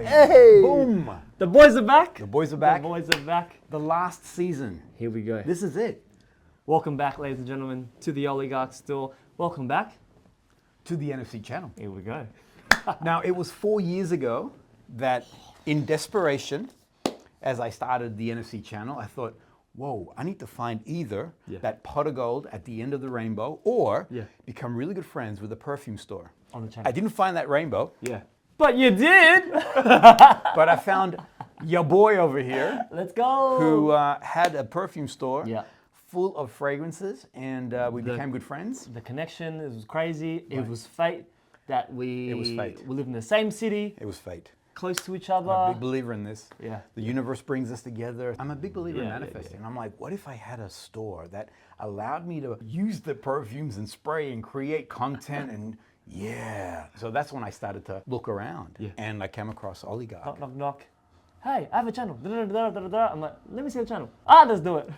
Hey! Boom! The boys are back. The boys are back. The boys are back. The last season. Here we go. This is it. Welcome back, ladies and gentlemen, to the Oligarch store. Welcome back. To the NFC channel. Here we go. Now, it was 4 years ago that in desperation, as I started the NFC channel, I thought, whoa, I need to find either that pot of gold at the end of the rainbow or become really good friends with a perfume store. On the channel. I didn't find that rainbow. Yeah. But you did! But I found your boy over here. Let's go! Who had a perfume store full of fragrances, and we became good friends. The connection, it was crazy. Right. It was fate that we live in the same city. It was fate. Close to each other. I'm a big believer in this. Yeah. The universe brings us together. I'm a big believer in manifesting. I'm like, what if I had a store that allowed me to use the perfumes and spray and create content and so that's when I started to look around. Yeah. And I came across Oligarch. Knock, knock, knock. Hey, I have a channel. I'm like, let me see the channel. Let's do it.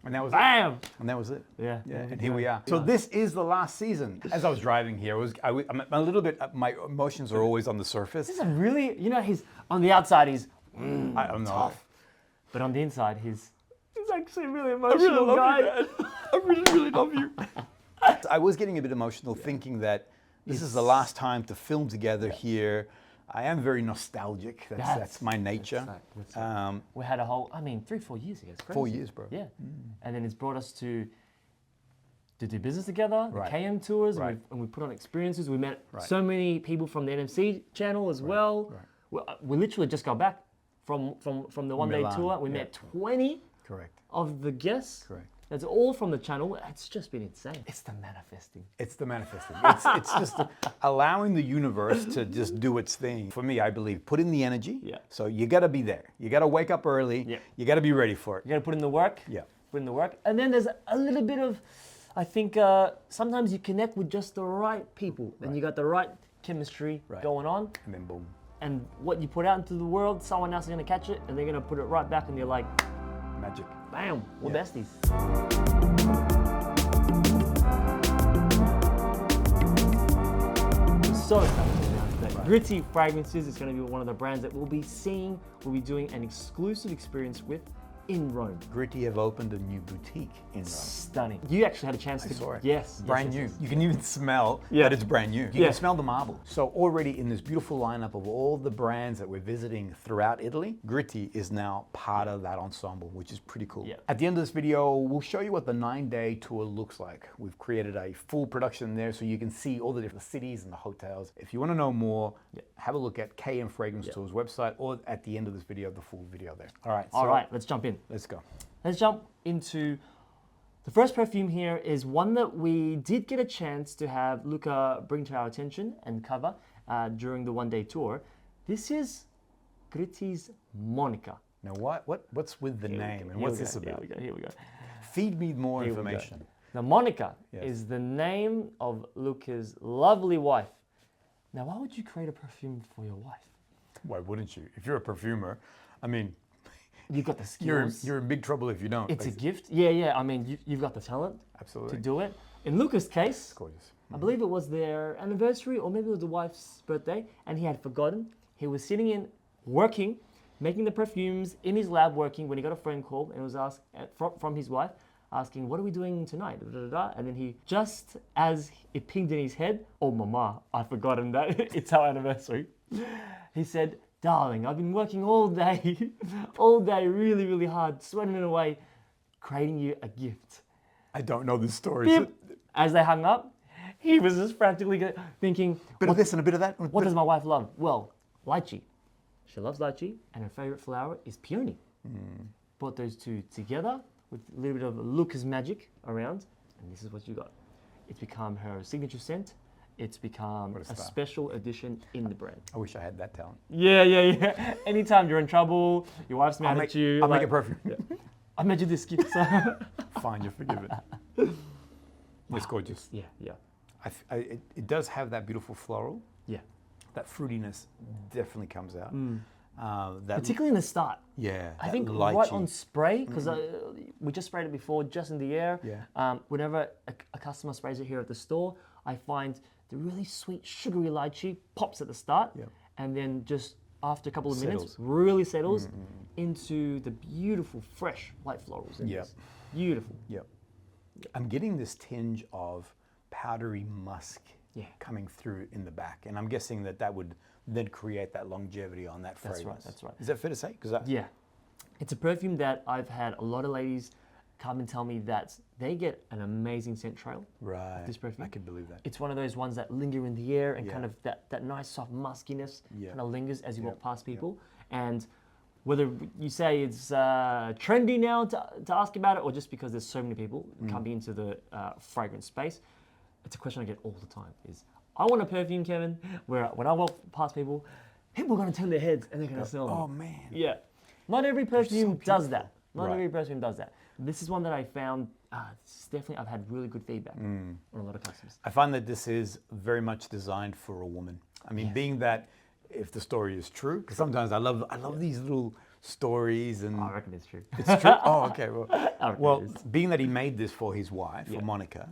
And that was Bam! it. And that was it. Yeah. And here we are. So this is the last season. As I was driving here, I'm a little bit, my emotions are always on the surface. This is a really, he's, on the outside he's I don't know. tough. But on the inside he's actually a really emotional guy. I really love you. I was getting a bit emotional thinking that this is the last time to film together here. I am very nostalgic. That's my nature. That's right. We had a whole, 3-4 years ago. It's crazy. 4 years, bro. Yeah. And then it's brought us to do business together, the KM tours, and we put on experiences. We met so many people from the NFC channel as well. We literally just got back from the one-day tour. We met 20 of the guests. Correct. That's all from the channel. It's just been insane. It's the manifesting. It's the manifesting. It's just allowing the universe to just do its thing. For me, I believe, put in the energy. Yeah. So you got to be there. You got to wake up early. Yeah. You got to be ready for it. You got to put in the work. Yeah. Put in the work. And then there's a little bit of, I think, sometimes you connect with just the right people. And you got the right chemistry going on. And then boom. And what you put out into the world, someone else is going to catch it. And they're going to put it right back. And you're like, magic. Bam, we're besties. So excited to announce that GRITTI Fragrances is going to be one of the brands that we'll be doing an exclusive experience with in Rome. GRITTI have opened a new boutique in Rome. Stunning. You actually had a chance to saw it. Yes. Brand new. You can even smell that it's brand new. You can smell the marble. So already in this beautiful lineup of all the brands that we're visiting throughout Italy, GRITTI is now part of that ensemble, which is pretty cool. Yeah. At the end of this video, we'll show you what the 9-day tour looks like. We've created a full production there so you can see all the different cities and the hotels. If you want to know more, have a look at KM Fragrance Tours website or at the end of this video, the full video there. All right, let's jump in. Let's go. Let's jump into the first perfume here is one that we did get a chance to have Luca bring to our attention and cover during the one-day tour. This is GRITTI's Monica. Now what's with the name and what's this about? Here we go. Feed me more information. Now Monica is the name of Luca's lovely wife. Now why would you create a perfume for your wife? Why wouldn't you? If you're a perfumer, you've got the skills. You're in big trouble if you don't. It's a gift. Yeah. You've got the talent. Absolutely. To do it. In Luca's case, it's gorgeous. I believe it was their anniversary or maybe it was the wife's birthday, and he had forgotten. He was sitting in working, making the perfumes in his lab working when he got a phone call and was asked from his wife asking, "What are we doing tonight?" And then he, just as it pinged in his head, "Oh, mama, I've forgotten that it's our anniversary." He said, "Darling, I've been working all day, really, really hard, sweating it away, creating you a gift." I don't know this story. Beep. As they hung up, he was just frantically thinking, bit of this and a bit of that. What does my wife love? Well, lychee. She loves lychee, and her favorite flower is peony. Put those two together with a little bit of Luca's magic around, and this is what you got. It's become her signature scent. It's become a special edition in the brand. I wish I had that talent. Yeah. Anytime you're in trouble, your wife's mad at you. I'll make a perfume. I made you this gift. Fine, you're forgiven. It's gorgeous. Yeah. It does have that beautiful floral. Yeah. That fruitiness definitely comes out. Particularly in the start. Yeah. I think right on spray, because we just sprayed it before, just in the air. Yeah. Whenever a customer sprays it here at the store, I find the really sweet, sugary lychee pops at the start, and then just after a couple of minutes, really settles into the beautiful, fresh white florals. Yep. Beautiful. Yep. I'm getting this tinge of powdery musk coming through in the back. And I'm guessing that would then create that longevity on that fragrance. That's right. Is that fair to say? Yeah. It's a perfume that I've had a lot of ladies come and tell me that they get an amazing scent trail. Right. This perfume. I could believe that. It's one of those ones that linger in the air and kind of that nice soft muskiness kind of lingers as you walk past people. And whether you say it's trendy now to ask about it or just because there's so many people coming into the fragrance space, it's a question I get all the time is, I want a perfume, Kevin, where when I walk past people are going to turn their heads and they're going to smell me. Oh, man. Yeah. Not every perfume does that. Not every perfume does that. This is one that I found, it's definitely, I've had really good feedback on a lot of customers. I find that this is very much designed for a woman. I mean, being that, if the story is true, because sometimes I love these little stories and... I reckon it's true. It's true? Oh, okay. Well, it is. being that he made this for his wife, for Monica,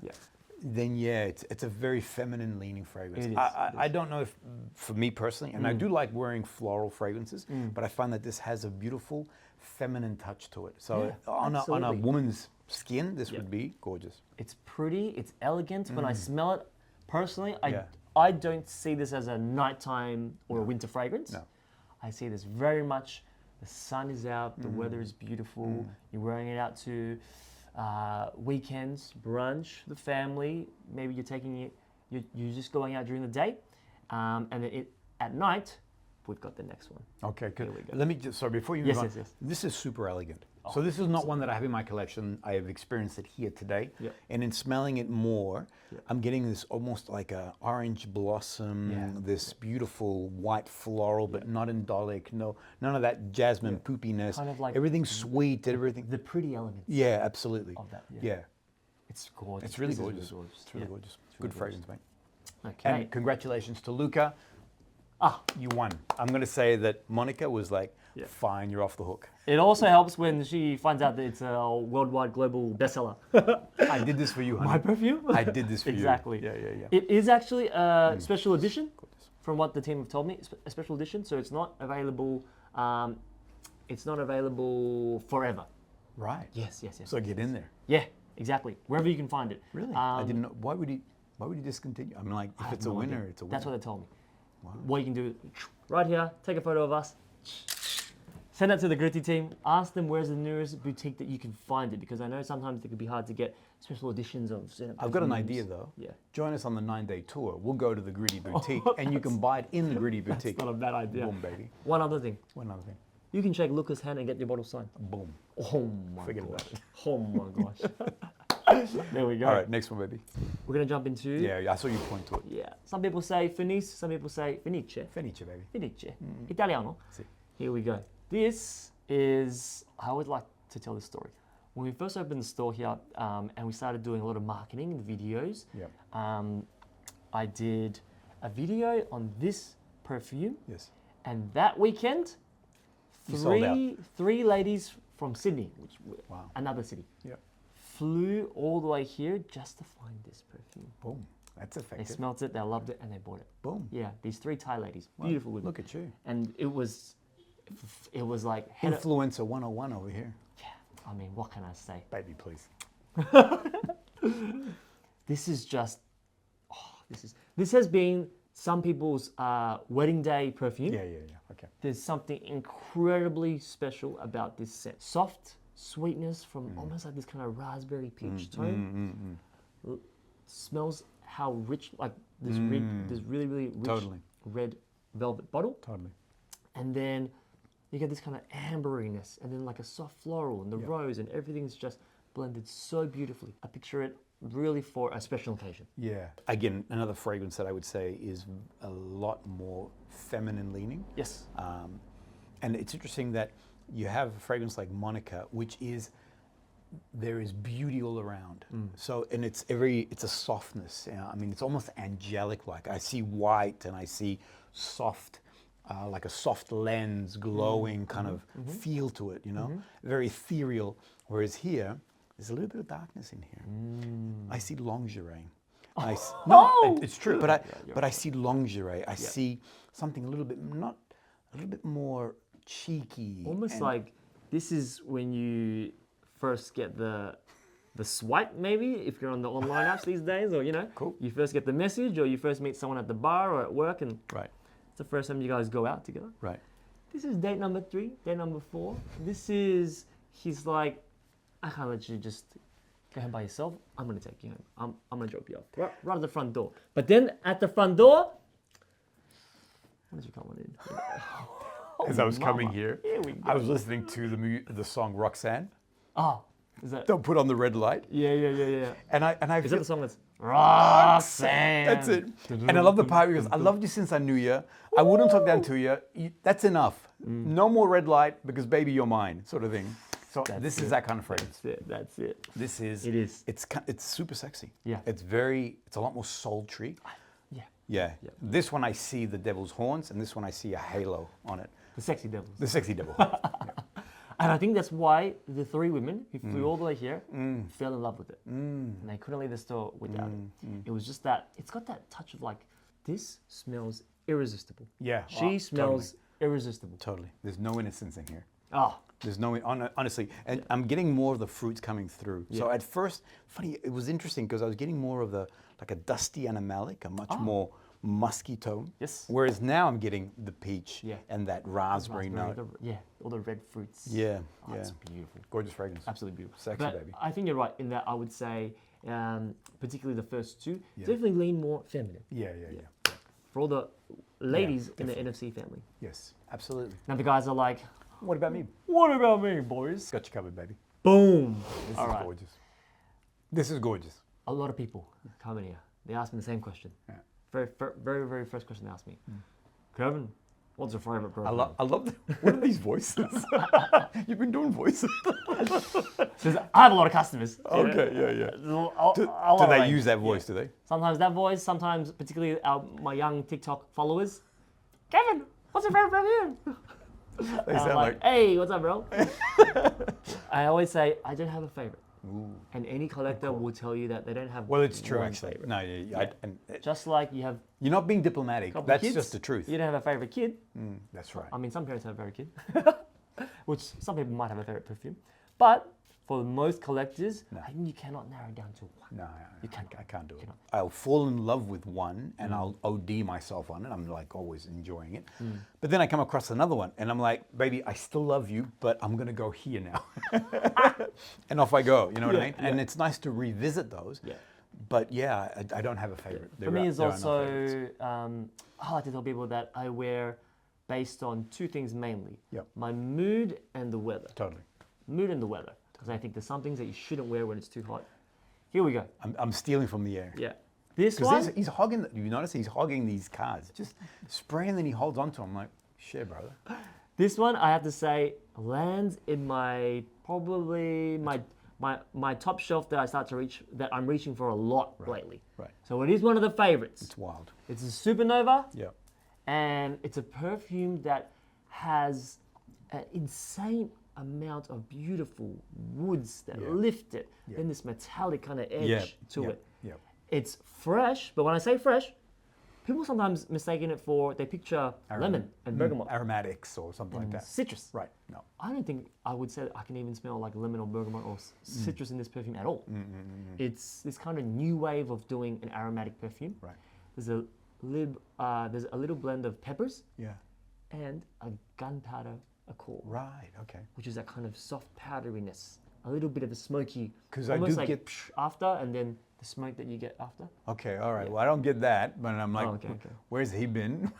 then it's a very feminine leaning fragrance. It is. I don't know if, for me personally, and I do like wearing floral fragrances, but I find that this has a beautiful feminine touch to it. So on a woman's skin, this would be gorgeous. It's pretty, it's elegant. When I smell it, personally, I don't see this as a nighttime or a winter fragrance. No. I see this very much, the sun is out, the weather is beautiful, you're wearing it out to weekends, brunch, the family, maybe you're taking it, you're just going out during the day, and then at night, we've got the next one. Okay, good. Here we go. Let me just, sorry, before you move on, yes. this is super elegant. So this is not one that I have in my collection. I have experienced it here today. And in smelling it more, I'm getting this almost like a orange blossom, this beautiful white floral, but not indolic. No, none of that jasmine poopiness. Kind of like everything's sweet, everything. The pretty elegance. Yeah, absolutely. Of that, yeah. It's gorgeous. It's really This is gorgeous. It's really gorgeous. Good fragrance, mate. Okay. And congratulations to Luca. You won. I'm going to say that Monica was like, fine, you're off the hook. It also helps when she finds out that it's a worldwide global bestseller. I did this for you, honey. My perfume? I did this for exactly. you. Yeah. It is actually a special edition, from what the team have told me. A special edition, so it's not available. It's not available forever. Right. Yes. So get in there. Yeah, exactly. Wherever you can find it. Really? I didn't know. Why would he discontinue? I mean, like, if it's a winner, it's a winner. That's what they told me. Wow. What you can do, right here, take a photo of us, send that to the GRITTI team, ask them where's the nearest boutique that you can find it, because I know sometimes it can be hard to get special editions of I've got an idea though. Yeah. Join us on the 9-day tour. We'll go to the GRITTI Boutique and you can buy it in the GRITTI Boutique. That's not a bad idea. Boom, baby. One other thing. You can shake Luca's hand and get your bottle signed. Boom. Oh my Forget gosh. about it. Oh my gosh. There we go. All right, next one, baby. We're going to jump into... Yeah, I saw you point to it. Yeah. Some people say Fenice, some people say Fenice. Fenice, baby. Fenice. Italiano. Si. Here we go. This is... I would like to tell this story. When we first opened the store here and we started doing a lot of marketing and videos, I did a video on this perfume. Yes. And that weekend, three ladies from Sydney, which another city, flew all the way here just to find this perfume. Boom. That's effective. They smelt it, they loved it, and they bought it. Boom. Yeah, these 3 Thai ladies, beautiful women. Look at you. And it was like Influencer 101 over here. Yeah, I mean, what can I say? Baby, please. This is just, this has been some people's wedding day perfume. Yeah. Okay. There's something incredibly special about this scent. Soft sweetness from almost like this kind of raspberry peach tone. Smells how rich, like this really rich red velvet bottle. Totally. And then you get this kind of amberiness, and then like a soft floral and the rose, and everything's just blended so beautifully. I picture it really for a special occasion. Yeah. Again, another fragrance that I would say is a lot more feminine leaning. Yes. And it's interesting that you have a fragrance like Monica, which is, there is beauty all around. So, and it's a softness. I mean, it's almost angelic-like. I see white and I see soft, like a soft lens, glowing kind of feel to it, you know? Very ethereal. Whereas here, there's a little bit of darkness in here. I see lingerie. No, it's true. But I see lingerie. I see something a little bit, not little bit more cheeky. Almost like this is when you first get the swipe, maybe, if you're on the online apps these days, or, you know, you first get the message, or you first meet someone at the bar or at work, and it's the first time you guys go out together. Right. This is date number 3, date number 4. This is, he's like, I can't let you just go home by yourself. I'm going to take you home. I'm going to drop you off right at the front door. But then at the front door, when did you come on in? As I was coming here, we go. I was listening to the song Roxanne. Oh, is that? Don't put on the red light. Yeah. And I Is that the song that's Roxanne? That's it. And I love the part because I loved you since I knew you. I wouldn't talk down to you. That's enough. No more red light because baby you're mine, sort of thing. So this is that kind of fragrance. That's it. This is. It is. It's super sexy. Yeah. It's a lot more sultry. Yeah. Yeah. This one I see the devil's horns, and this one I see a halo on it. The sexy devils. The sexy devil. And I think that's why the 3 women who flew all the way here fell in love with it. And they couldn't leave the store without it. It was just that, it's got that touch of like, this smells irresistible. Yeah. She smells irresistible. Totally. There's no innocence in here. Oh. There's no, honestly, and I'm getting more of the fruits coming through. Yeah. So at first, funny, it was interesting because I was getting more of like a dusty animalic, a much more musky tone. Yes. Whereas now I'm getting the peach and that raspberry note. All the red fruits. Yeah. Oh, it's beautiful. Gorgeous fragrance. Absolutely beautiful. Sexy, but baby. I think you're right in that I would say, particularly the first 2, definitely lean more feminine. Yeah. For all the ladies in the NFC family. Yes, absolutely. Now the guys are like, What about me? what about me, boys? Got you covered, baby. Boom. This is gorgeous. This is gorgeous. A lot of people come in here. They ask me the same question. Yeah. Very first question they ask me. Kevin, what's your favorite perfume? I love what are these voices? You've been doing voices. Says, I have a lot of customers. Okay, yeah. Do they use that voice, do they? Sometimes that voice, sometimes particularly my young TikTok followers. Kevin, what's your favorite perfume? They sound like, hey, what's up, bro? I always say, I don't have a favorite. Ooh. And any collector will tell you that they don't have well, it's true, one actually. favorite. No, just like you have... You're not being diplomatic. That's kids, just the truth. You don't have a favorite kid. That's right. I mean, some parents have a favorite kid. Which some people might have a favorite perfume. But for most collectors, I think you cannot narrow it down to one. No, you can't. I can't do it. I'll fall in love with one and I'll OD myself on it. I'm like always enjoying it. But then I come across another one and I'm like, baby, I still love you, but I'm going to go here now. And off I go, you know what I mean? And it's nice to revisit those. Yeah. But yeah, I don't have a favorite. For me, it's also, I like to tell people that I wear based on 2 things mainly. My mood and the weather. Totally. Mood and the weather. Because I think there's some things that you shouldn't wear when it's too hot. Here we go. I'm stealing from the air. Yeah. This one. He's hogging, you notice he's hogging these cards. Just spray and then he holds on to them. I'm like, shit, brother. This one, I have to say, lands in probably my top shelf that I start to reach, that I'm reaching for a lot lately. Right. So it is one of the favorites. It's wild. It's a Supernova. Yeah. And it's a perfume that has an insane amount of beautiful woods that lift it. Then this metallic kind of edge to it. It's fresh, but when I say fresh, people sometimes mistaken it for, they picture lemon and bergamot. Aromatics or something like that. Citrus. Right, no. I don't think I would say that I can even smell like lemon or bergamot or citrus in this perfume at all. It's this kind of new wave of doing an aromatic perfume. Right. There's a little blend of peppers. Yeah. And a gunpowder accord. Right, okay. Which is that kind of soft powderiness. A little bit of a smoky, because almost I do like get after, and then the smoke that you get after. Okay, all right. Well, I don't get that, but I'm like, where's he been?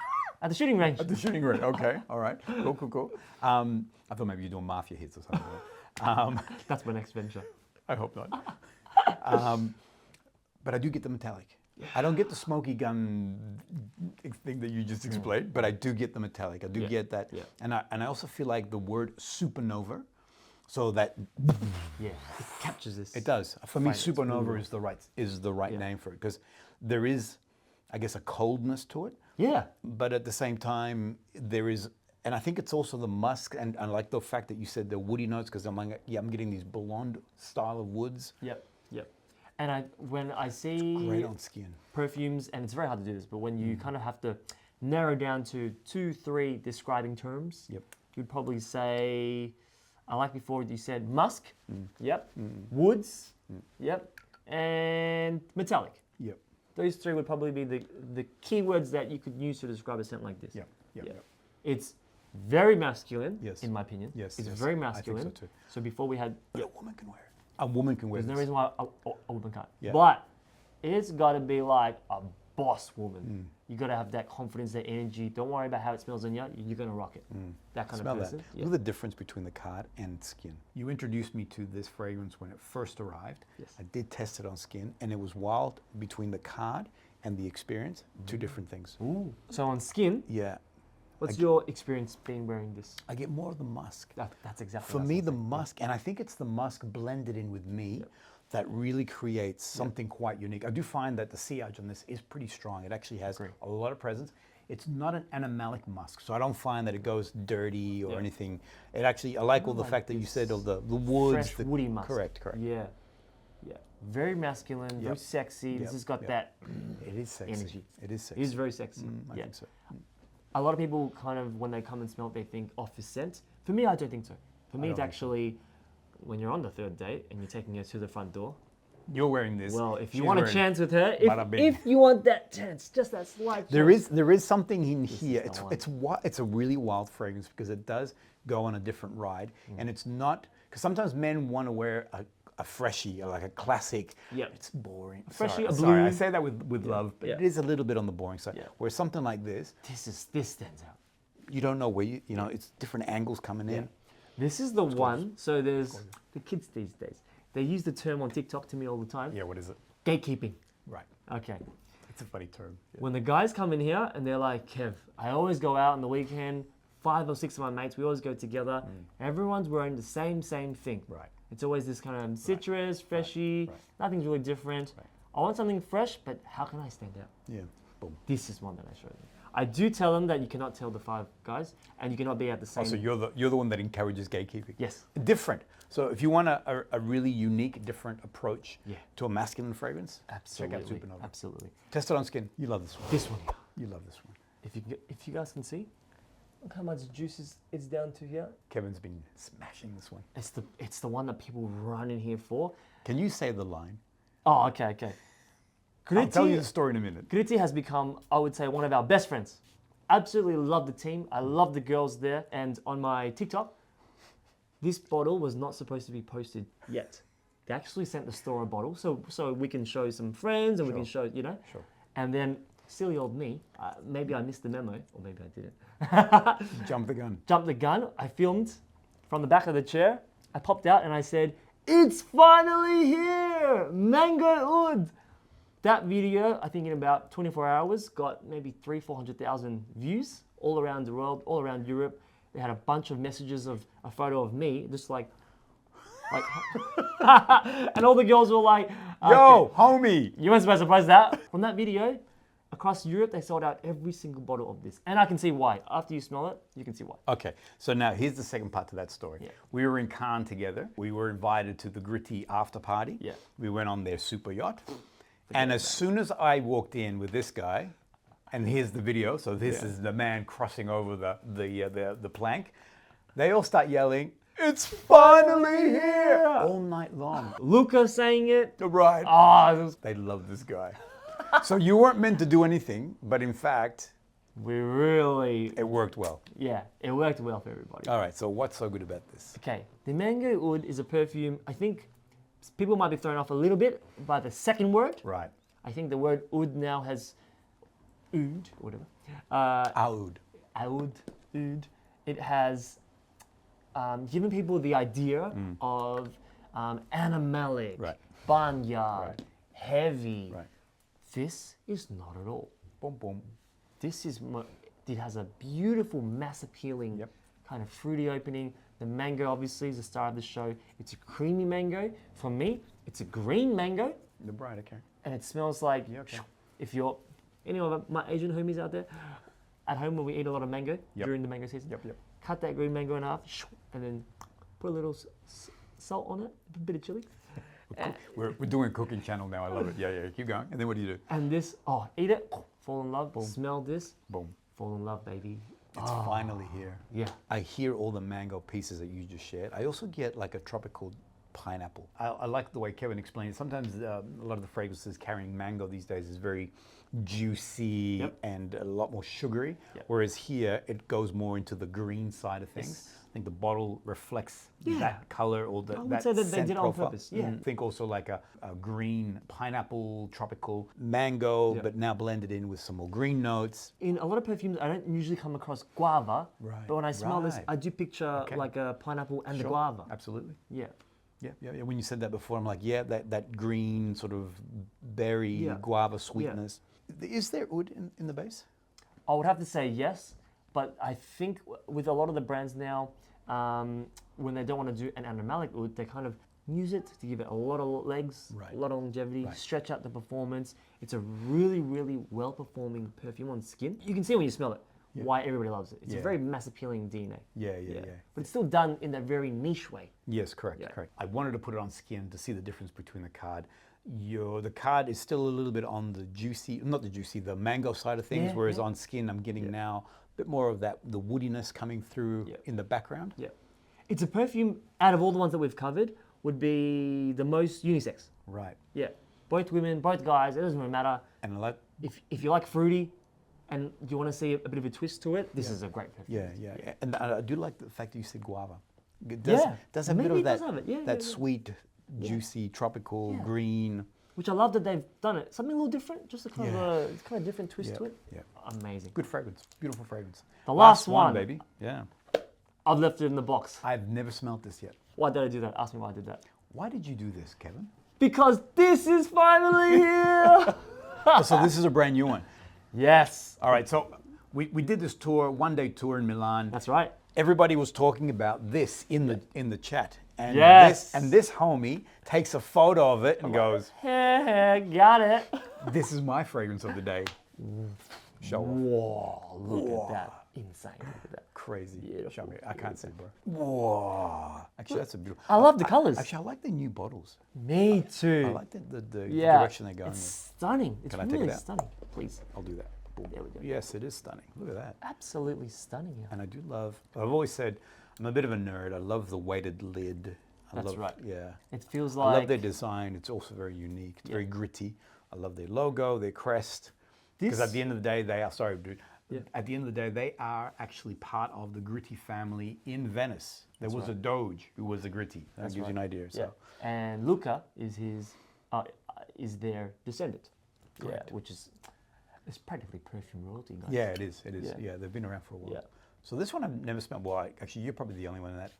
At the shooting range. At the shooting range. Okay, all right. Cool. I thought maybe you're doing mafia hits or something. That's my next venture. I hope not. But I do get the metallic. I don't get the smoky gun thing that you just explained, but I do get the metallic. I do get that. And I also feel like the word supernova, so that it captures this. It does. For me, supernova is the right name for it, because there is, I guess, a coldness to it. Yeah. But at the same time, there is, and I think it's also the musk, and I like the fact that you said the woody notes, because I'm like, I'm getting these blonde style of woods. Yep. And when I see great on skin perfumes, and it's very hard to do this, but when you kind of have to narrow down to 2, 3 describing terms, Yep. you'd probably say, I like before you said musk, yep, woods, yep, and metallic. Yep. Those 3 would probably be the keywords that you could use to describe a scent like this. Yep. Yep. Yeah. Yep. It's very masculine, Yes. in my opinion. Yes. It's yes. very I masculine. think so too. So before we had, But a woman can wear it. A woman can wear there's no this. reason why a woman can't. Yeah. But it's got to be like a boss woman. You got to have that confidence, that energy. Don't worry about how it smells on you. You're going to rock it. That kind Smell of that. person. Look at the difference between the card and skin. You introduced me to this fragrance when it first arrived. Yes. I did test it on skin, and it was wild between the card and the experience. 2 different things. Ooh. So on skin, Yeah. what's your experience being wearing this? I get more of the musk. That's exactly For what I me, was the saying. musk, and I think it's the musk blended in with me that really creates something quite unique. I do find that the sillage on this is pretty strong. It actually has a lot of presence. It's not an animalic musk, so I don't find that it goes dirty or anything. It actually, I like all the fact that you said all the woods. Fresh, woody musk. Correct. Yeah. Yeah. Very masculine, very sexy. This has got that It is sexy. energy. It is It sexy. is very sexy. I think so. A lot of people kind of, when they come and smell it, they think off the scent. For me, I don't think so. For me, it's actually, when you're on the 3rd date and you're taking her to the front door, You're wearing this. well, if you She's want a wearing chance with her, bada bing. if you want that chance, just that slight There is something in here. the It's a really wild fragrance because it does go on a different ride, and it's not because sometimes men want to wear a freshie or like a classic. Yep. It's boring. Freshie, a Sorry, I blue. say that with love, but it is a little bit on the boring side. Yeah. Where something like this, This stands out. you don't know where you know it's different angles coming in. This is the one, so there's the kids these days. They use the term on TikTok to me all the time. Yeah. What is it? Gatekeeping. Right. Okay. It's a funny term. Yeah. When the guys come in here and they're like, Kev, I always go out on the weekend, 5 or 6 of my mates, we always go together. Everyone's wearing the same thing. Right. It's always this kind of citrus, freshy, nothing's really different. I want something fresh, but how can I stand out? Yeah. Boom. This is one that I showed them. I do tell them that you cannot tell the 5 guys, and you cannot be at the same. So you're the one that encourages gatekeeping. Yes. Different. So if you want a really unique, different approach Yeah. to a masculine fragrance, Absolutely. check out Supernova. Absolutely. Test it on skin. You love this one. This one here. You love this one. If you guys can see, look how much juice it's down to here. Kevin's been smashing this one. It's the one that people run in here for. Can you say the line? Oh, okay. I'll tell you the story in a minute. Gritti has become, I would say, one of our best friends. Absolutely love the team. I love the girls there. And on my TikTok, this bottle was not supposed to be posted yet. They actually sent the store a bottle so we can show some friends and we can show, you know. Sure. And then silly old me, maybe I missed the memo or maybe I didn't. Jump the gun. Jumped the gun. I filmed from the back of the chair. I popped out and I said, "It's finally here! Mango Oud!" That video, I think in about 24 hours, got maybe 300,000-400,000 views all around the world, all around Europe. They had a bunch of messages of a photo of me, just like and all the girls were like, Yo, homie! You weren't supposed to post that. From that video, across Europe, they sold out every single bottle of this. And I can see why. After you smell it, you can see why. Okay, so now here's the second part to that story. Yeah. We were in Cannes together. We were invited to the GRITTI after party. Yeah. We went on their super yacht. And as soon as I walked in with this guy, and here's the video, so this is the man crossing over the plank, they all start yelling, "It's finally here!" all night long. Luca saying it. Right. Oh, They love this guy. So you weren't meant to do anything, but in fact, we really, it worked well. yeah, it worked well for everybody. All right, so what's so good about this? Okay, the Mango Oud is a perfume, I think people might be thrown off a little bit by the second word. Right. I think the word oud now has oud, whatever. AOUD. Oud. It has given people the idea of animalic, Right. barnyard, Right. heavy. Right. This is not at all. Boom, boom. This is, it has a beautiful mass appealing Yep. kind of fruity opening. The mango obviously is the star of the show. It's a creamy mango. For me, it's a green mango. The bride, okay. And it smells like, Yeah, okay. if you're, any of my Asian homies out there, at home when we eat a lot of mango during the mango season, Yep. cut that green mango in half, and then put a little salt on it, a bit of chili. We're doing a cooking channel now. I love it. Yeah, keep going. And then what do you do? And this, eat it, fall in love, smell this, Boom. fall in love, baby. It's finally here. Yeah. I hear all the mango pieces that you just shared. I also get like a tropical pineapple. I like the way Kevin explained it. Sometimes a lot of the fragrances carrying mango these days is very juicy and a lot more sugary. Whereas here, it goes more into the green side of things. I think the bottle reflects that color or I would say that they did it on purpose. Yeah. I think also like a green pineapple, tropical mango, but now blended in with some more green notes. In a lot of perfumes, I don't usually come across guava, but when I smell this, I do picture like a pineapple and the guava. Absolutely. Yeah. Yeah. When you said that before, I'm like, that green sort of berry guava sweetness. Is there oud in the base? I would have to say yes, but I think with a lot of the brands now, when they don't want to do an animalic oud, they kind of use it to give it a lot of legs, a lot of longevity, stretch out the performance. It's a really, really well-performing perfume on skin. You can see when you smell it why everybody loves it. It's a very mass appealing DNA. Yeah. But it's still done in that very niche way. Yes, correct. I wanted to put it on skin to see the difference between the card. The card is still a little bit on the juicy, not the juicy, the mango side of things, whereas on skin I'm getting now a bit more of that, the woodiness coming through in the background. Yeah. It's a perfume, out of all the ones that we've covered, would be the most unisex. Right. Yeah. Both women, both guys, it doesn't really matter. And I like... If you like fruity, and you want to see a bit of a twist to it, this is a great perfume. Yeah. And I do like the fact that you said guava. It does have a bit of that sweet, juicy, tropical, green. Which I love that they've done it. Something a little different, just a kind of different twist to it. Yeah. Amazing. Good fragrance. Beautiful fragrance. The last one, baby. Yeah. I've left it in the box. I've never smelled this yet. Why did I do that? Ask me why I did that. Why did you do this, Kevin? Because this is finally here. So this is a brand new one. Yes. All right, so we did this tour, one-day tour in Milan. That's right. Everybody was talking about this in the chat. And this homie takes a photo of it and goes, hey, got it. This is my fragrance of the day. Show off. Whoa, look at that. Insane. Look at that. Crazy. Beautiful. Show me. I can't see, bro. Whoa. Actually, that's a beautiful. I love the colors. Actually, I like the new bottles. Me too. I like the direction they're going. It's stunning. It's really stunning. Please. I'll do that. Boom. There we go. Yes, it is stunning. Look at that. Absolutely stunning. Yeah. And I do love, I've always said, I'm a bit of a nerd. I love the weighted lid. That's right. Yeah. It feels like... I love their design. It's also very unique. It's very gritty. I love their logo, their crest. Because at the end of the day, they are, sorry, dude. At the end of the day, they are actually part of the Gritti family in Venice. There was a Doge who was a Gritti. That gives you an idea. So. Yeah. And Luca is their descendant. Correct. Yeah, which is, it's practically perfume royalty, guys. Yeah, it is. It is. Yeah, they've been around for a while. Yeah. So this one I've never smelled. Well, actually, you're probably the only one that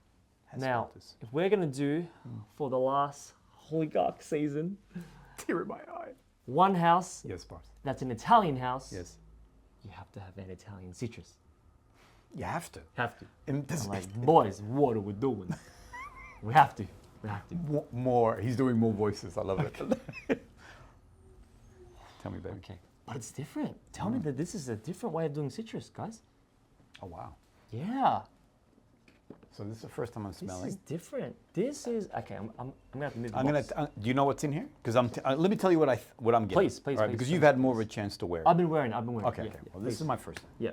has smelled this. If we're going to do, for the last Oligarch season, tear in my eye. One house. Yes, boss. That's an Italian house. Yes. You have to have an Italian citrus. You have to. Have to. And like, boys, what are we doing? We have to. We have to. More. He's doing more voices. I love it. Tell me, baby. Okay. But it's different. Tell me that this is a different way of doing citrus, guys. Oh, wow. Yeah. So this is the first time I'm smelling. This is different. This is, okay, I'm gonna have to move the box. Do you know what's in here? Because let me tell you what I'm getting. Please, right, because you've had more of a chance to wear it. I've been wearing. Okay, okay. Well, this is my first one. Yeah.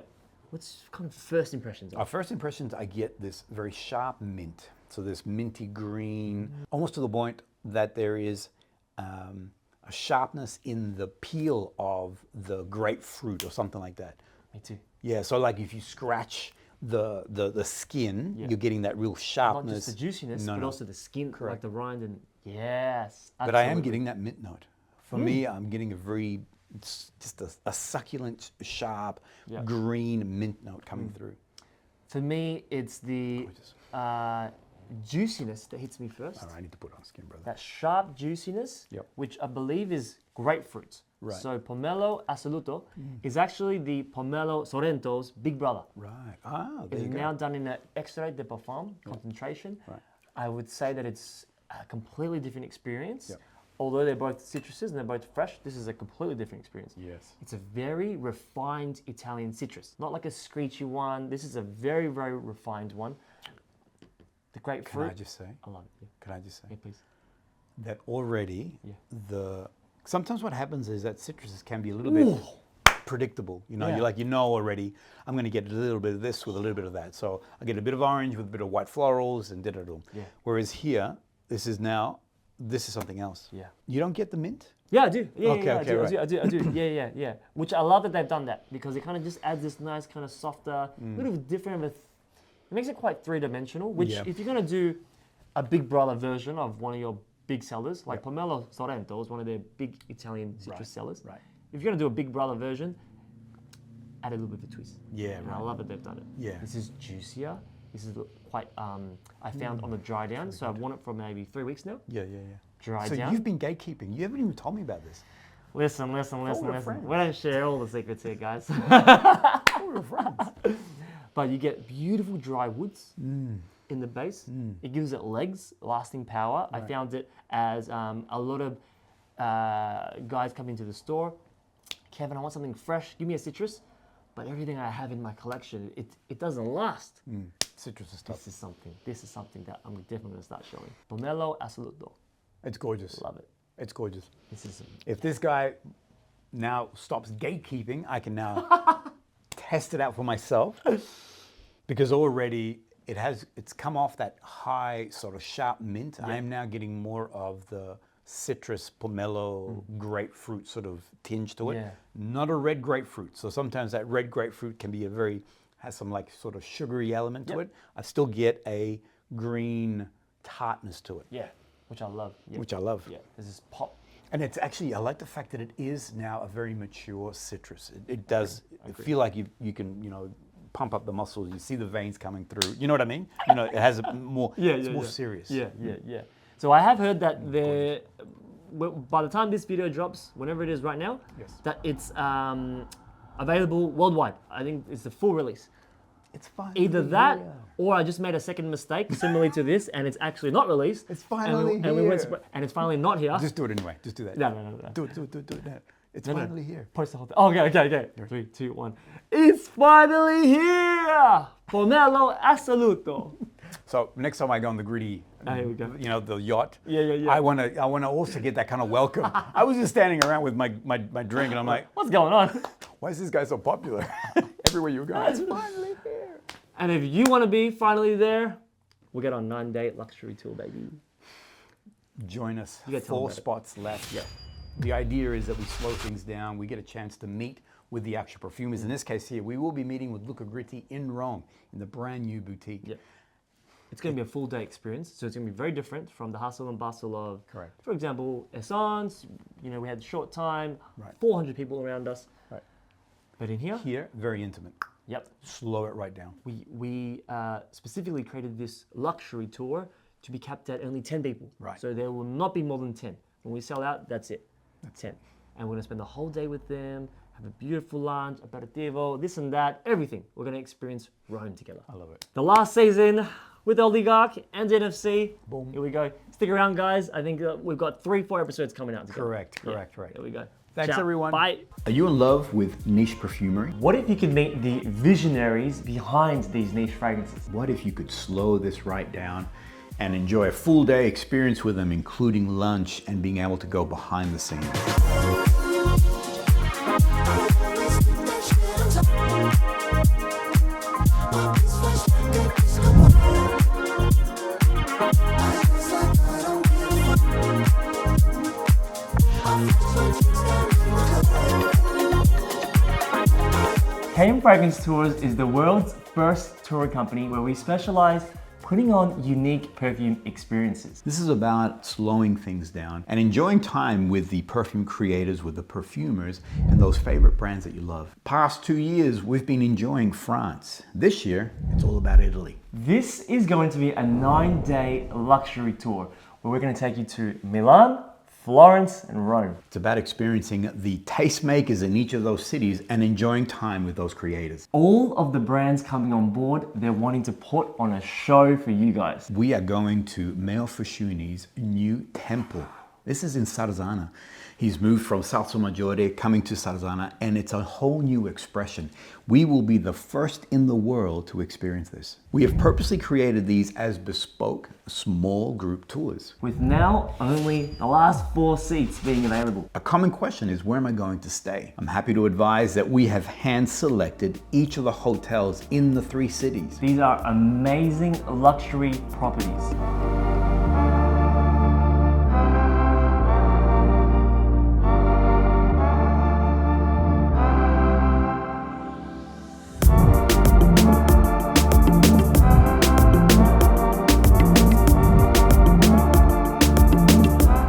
What's kind of first impressions? Our first impressions, I get this very sharp mint. So this minty green, almost to the point that there is a sharpness in the peel of the grapefruit or something like that. Me too. Yeah, so like if you scratch the skin, you're getting that real sharpness. Not just the juiciness, but also the skin, like the rind and yes. Absolutely. But I am getting that mint note. For me, I'm getting a very, just a succulent, sharp, green mint note coming through. For me, it's the juiciness that hits me first. All right, I need to put it on skin, brother. That sharp juiciness, which I believe is grapefruit. Right. So POMELO ASSOLUTO is actually the POMELO Sorrento's big brother. Right. Ah, there you go. It's now done in an extrait de parfum concentration. Right. I would say that it's a completely different experience. Yep. Although they're both citruses and they're both fresh, this is a completely different experience. Yes. It's a very refined Italian citrus. Not like a screechy one. This is a very, very refined one. The grapefruit. Can I just say? I love it. Yeah. Can I just say? Yeah, please. That already, sometimes what happens is that citruses can be a little bit predictable. You know, you know already, I'm going to get a little bit of this with a little bit of that. So I get a bit of orange with a bit of white florals and da-da-da. Yeah. Whereas here, this is something else. Yeah. You don't get the mint? Yeah, I do. Yeah, Okay, yeah, okay, I do. Yeah. Which I love that they've done that because it kind of just adds this nice kind of softer, little different of a, it makes it quite three-dimensional, which if you're going to do a Big Brother version of one of your big sellers, like Pomelo Sorrento is one of their big Italian citrus sellers. Right. If you're going to do a Big Brother version, add a little bit of a twist. Yeah, and I love that they've done it. Yeah. This is juicier. This is quite, I found on the dry down, so I've worn it for maybe 3 weeks now. Yeah. Dry down. So you've been gatekeeping. You haven't even told me about this. Listen. We don't share all the secrets here, guys. We're friends. But you get beautiful dry woods in the base. It gives it legs, lasting power. Right. I found it as a lot of guys come into the store. Kevin, I want something fresh. Give me a citrus. But everything I have in my collection, it doesn't last. Citrus is tough. This is something that I'm definitely going to start showing. Pomelo Assoluto. It's gorgeous. Love it. It's gorgeous. If this guy now stops gatekeeping, I can now test it out for myself. Because already it's come off that high sort of sharp mint. I am now getting more of the citrus, pomelo, grapefruit sort of tinge to it. Not a red grapefruit. So sometimes that red grapefruit can be has some like sort of sugary element to it. I still get a green tartness to it. Yeah, which I love. Which I love. Yeah, there's this pop. And it's actually, I like the fact that it is now a very mature citrus. It does feel like you can, pump up the muscles. You see the veins coming through. You know what I mean? It has a more, it's more serious. Yeah. So I have heard that by the time this video drops, whenever it is right now, that it's available worldwide. I think it's the full release. It's fine. Either that, or I just made a second mistake similarly to this, and it's actually not released. It's finally here. And it's finally not here. Just do it anyway. Just do that. No. Do it. It's finally here. Post the whole thing. Okay. 3, 2, 1. It's finally here! Pomelo Assoluto. So next time I go on the GRITTI, here we go. The yacht. Yeah. I want to also get that kind of welcome. I was just standing around with my drink, and I'm like, what's going on? Why is this guy so popular? Everywhere you go, it's finally here. And if you want to be finally there, we'll get on 9-day luxury tour, baby. Join us. 4 spots left. Yeah. The idea is that we slow things down. We get a chance to meet with the actual perfumers. In this case here, we will be meeting with Luca GRITTI in Rome, in the brand new boutique. Yeah. It's going to be a full day experience, so it's going to be very different from the hustle and bustle of, for example, Essence. We had short time, 400 people around us. Right. But in here? Here, very intimate. Yep. Slow it right down. We specifically created this luxury tour to be capped at only 10 people. Right. So there will not be more than 10. When we sell out, that's it. That's 10. And we're going to spend the whole day with them, have a beautiful lunch, aperitivo, this and that, everything. We're going to experience Rome together. I love it. The last season with Oligarch and NFC. Boom. Here we go. Stick around, guys. I think we've got 3-4 episodes coming out together. Correct. Right. There we go. Thanks, everyone. Bye. Are you in love with niche perfumery? What if you could meet the visionaries behind these niche fragrances? What if you could slow this right down and enjoy a full day experience with them, including lunch and being able to go behind the scenes? KAJAL Fragrance Tours is the world's first tour company where we specialize putting on unique perfume experiences. This is about slowing things down and enjoying time with the perfume creators, with the perfumers, and those favorite brands that you love. Past 2 years, we've been enjoying France. This year, it's all about Italy. This is going to be a 9-day luxury tour where we're going to take you to Milan, Florence, and Rome. It's about experiencing the tastemakers in each of those cities and enjoying time with those creators. All of the brands coming on board, they're wanting to put on a show for you guys. We are going to Meo Fuscioni's new temple This is in Sarzana. He's moved from Salso Maggiore coming to Sarzana, and it's a whole new expression. We will be the first in the world to experience this. We have purposely created these as bespoke, small group tours. With now only the last 4 seats being available. A common question is, where am I going to stay? I'm happy to advise that we have hand-selected each of the hotels in the 3 cities. These are amazing luxury properties.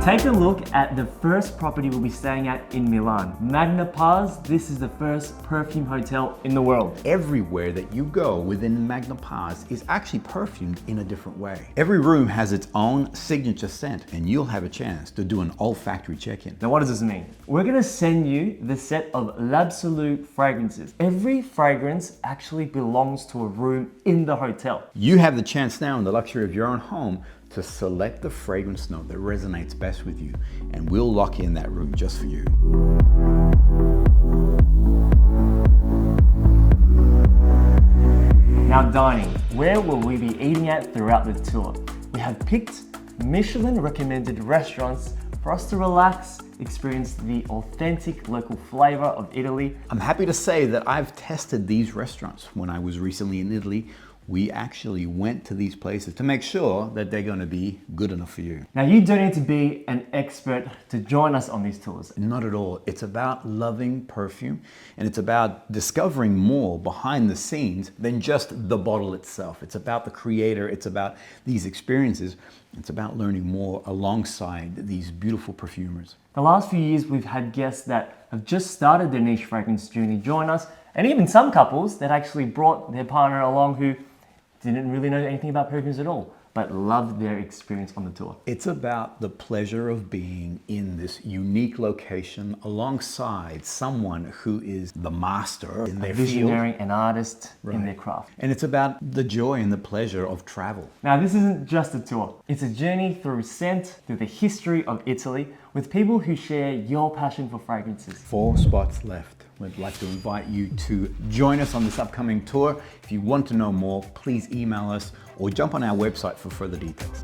Take a look at the first property we'll be staying at in Milan. Magna Paz, this is the first perfume hotel in the world. Everywhere that you go within Magna Paz is actually perfumed in a different way. Every room has its own signature scent, and you'll have a chance to do an olfactory check-in. Now what does this mean? We're gonna send you the set of l'Absolu fragrances. Every fragrance actually belongs to a room in the hotel. You have the chance now in the luxury of your own home to select the fragrance note that resonates best with you, and we'll lock in that room just for you. Now dining, where will we be eating at throughout the tour? We have picked Michelin recommended restaurants for us to relax, experience the authentic local flavor of Italy. I'm happy to say that I've tested these restaurants. When I was recently in Italy, we actually went to these places to make sure that they're going to be good enough for you. Now you don't need to be an expert to join us on these tours. Not at all. It's about loving perfume, and it's about discovering more behind the scenes than just the bottle itself. It's about the creator, it's about these experiences, it's about learning more alongside these beautiful perfumers. The last few years we've had guests that have just started their niche fragrance journey join us, and even some couples that actually brought their partner along who didn't really know anything about perfumes at all, but loved their experience on the tour. It's about the pleasure of being in this unique location alongside someone who is the master in their field. Visionary, an artist in their craft. And it's about the joy and the pleasure of travel. Now this isn't just a tour. It's a journey through scent, through the history of Italy, with people who share your passion for fragrances. 4 spots left. We'd like to invite you to join us on this upcoming tour. If you want to know more, please email us or jump on our website for further details.